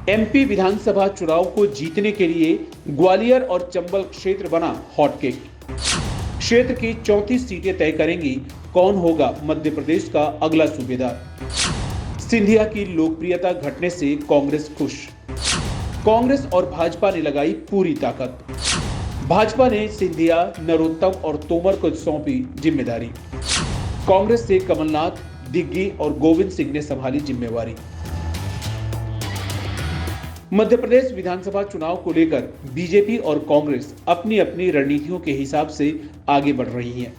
MP विधानसभा चुनाव को जीतने के लिए ग्वालियर और चंबल क्षेत्र बना हॉटकेक। क्षेत्र की 34 सीटें तय करेंगी कौन होगा मध्य प्रदेश का अगला सूबेदार। सिंधिया की लोकप्रियता घटने से कांग्रेस खुश। कांग्रेस और भाजपा ने लगाई पूरी ताकत। भाजपा ने सिंधिया, नरोत्तम और तोमर को सौंपी जिम्मेदारी। कांग्रेस से कमलनाथ, दिग्गी और गोविंद सिंह ने संभाली जिम्मेवारी। मध्य प्रदेश विधानसभा चुनाव को लेकर बीजेपी और कांग्रेस अपनी अपनी रणनीतियों के हिसाब से आगे बढ़ रही हैं।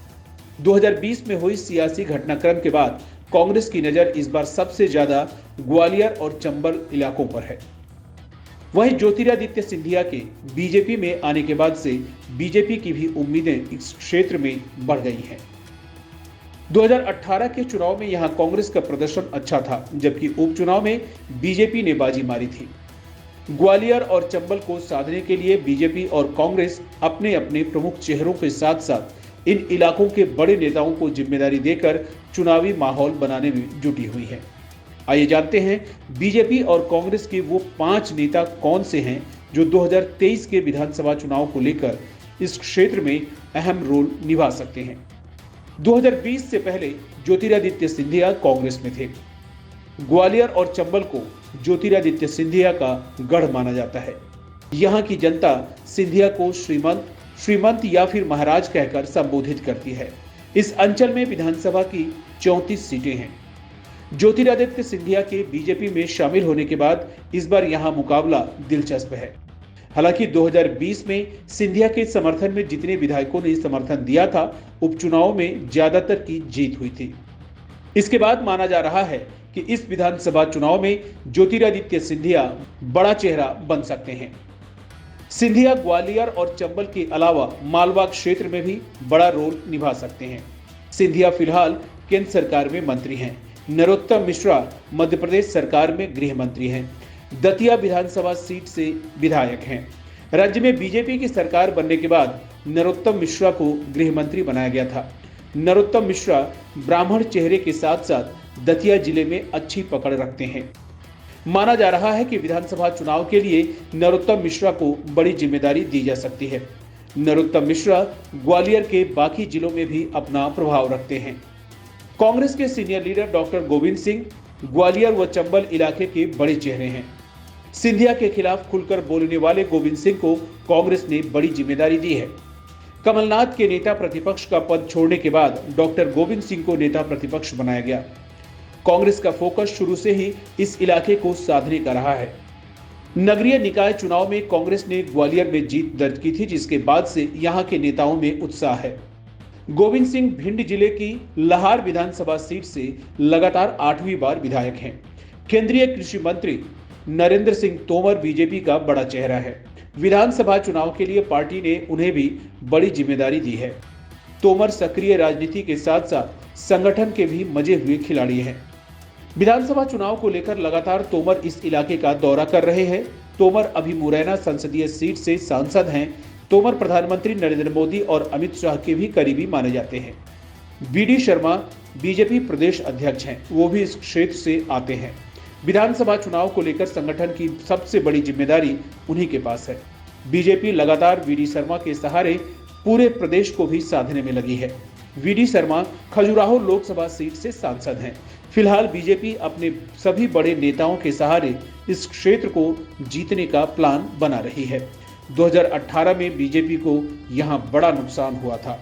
2020 में हुई सियासी घटनाक्रम के बाद कांग्रेस की नजर इस बार सबसे ज्यादा ग्वालियर और चंबल इलाकों पर है। वहीं ज्योतिरादित्य सिंधिया के बीजेपी में आने के बाद से बीजेपी की भी उम्मीदें इस क्षेत्र में बढ़ गई हैं। 2018 के चुनाव में यहां कांग्रेस का प्रदर्शन अच्छा था, जबकि उपचुनाव में बीजेपी ने बाजी मारी थी। ग्वालियर और चंबल को साधने के लिए बीजेपी और कांग्रेस अपने अपने प्रमुख चेहरों के साथ साथ इन इलाकों के बड़े नेताओं को जिम्मेदारी देकर चुनावी माहौल बनाने में जुटी हुई है। आइए जानते हैं बीजेपी और कांग्रेस के वो 5 नेता कौन से हैं जो 2023 के विधानसभा चुनाव को लेकर इस क्षेत्र में अहम रोल निभा सकते हैं। 2020 से पहले ज्योतिरादित्य सिंधिया कांग्रेस में थे। ग्वालियर और चंबल को ज्योतिरादित्य सिंधिया का गढ़ माना जाता है। यहाँ की जनता सिंधिया को श्रीमंत या फिर महाराज कहकर संबोधित करती है। इस अंचल में विधानसभा की 34 सीटें हैं। ज्योतिरादित्य सिंधिया के बीजेपी में शामिल होने के बाद इस बार यहाँ मुकाबला दिलचस्प है। हालांकि 2020 में सिंधिया के समर्थन में जितने विधायकों ने समर्थन दिया था, उपचुनाव में ज्यादातर की जीत हुई थी। इसके बाद माना जा रहा है कि इस विधानसभा चुनाव में ज्योतिरादित्य सिंधिया बड़ा चेहरा बन सकते हैं। सिंधिया ग्वालियर और चंबल के अलावा मालवा क्षेत्र में भी बड़ा रोल निभा सकते हैं। सिंधिया फिलहाल केंद्र सरकार में मंत्री हैं। नरोत्तम मिश्रा मध्य प्रदेश सरकार में गृह मंत्री हैं। दतिया विधानसभा सीट से विधायक हैं। राज्य में बीजेपी की सरकार बनने के बाद नरोत्तम मिश्रा को गृह मंत्री बनाया गया था। नरोत्तम मिश्रा ब्राह्मण चेहरे के साथ साथ दतिया जिले में अच्छी पकड़ रखते हैं। माना जा रहा है कि विधानसभा चुनाव के लिए नरोत्तम मिश्रा को बड़ी जिम्मेदारी दी जा सकती है। नरोत्तम मिश्रा ग्वालियर के बाकी जिलों में भी अपना प्रभाव रखते हैं। कांग्रेस के senior leader doctor Govind Singh Gwalior व चंबल इलाके के बड़े चेहरे हैं। सिंधिया के खिलाफ खुलकर बोलने वाले गोविंद सिंह को कांग्रेस ने बड़ी जिम्मेदारी दी है। कमलनाथ के नेता प्रतिपक्ष का पद छोड़ने के बाद डॉक्टर गोविंद सिंह को नेता प्रतिपक्ष बनाया गया। कांग्रेस का फोकस शुरू से ही इस इलाके को साधने का रहा है। नगरीय निकाय चुनाव में कांग्रेस ने ग्वालियर में जीत दर्ज की थी, जिसके बाद से यहां के नेताओं में उत्साह है। गोविंद सिंह भिंड जिले की लहार विधानसभा सीट से लगातार 8वीं बार विधायक हैं। केंद्रीय कृषि मंत्री नरेंद्र सिंह तोमर बीजेपी का बड़ा चेहरा है। विधानसभा चुनाव के लिए पार्टी ने उन्हें भी बड़ी जिम्मेदारी दी है। तोमर सक्रिय राजनीति के साथ साथ संगठन के भी मजे हुए खिलाड़ी हैं। विधानसभा चुनाव को लेकर लगातार तोमर इस इलाके का दौरा कर रहे हैं। तोमर अभी मुरैना संसदीय सीट से सांसद हैं। तोमर प्रधानमंत्री नरेंद्र मोदी और अमित शाह के भी करीबी माने जाते हैं। वी.डी. शर्मा बीजेपी प्रदेश अध्यक्ष हैं, वो भी इस क्षेत्र से आते हैं। विधानसभा चुनाव को लेकर संगठन की सबसे बड़ी जिम्मेदारी उन्हीं के पास है। बीजेपी लगातार वी.डी. शर्मा के सहारे पूरे प्रदेश को भी साधने में लगी है। वी.डी. शर्मा खजुराहो लोकसभा सीट से सांसद हैं। फिलहाल बीजेपी अपने सभी बड़े नेताओं के सहारे इस क्षेत्र को जीतने का प्लान बना रही है। 2018 में बीजेपी को यहां बड़ा नुकसान हुआ था।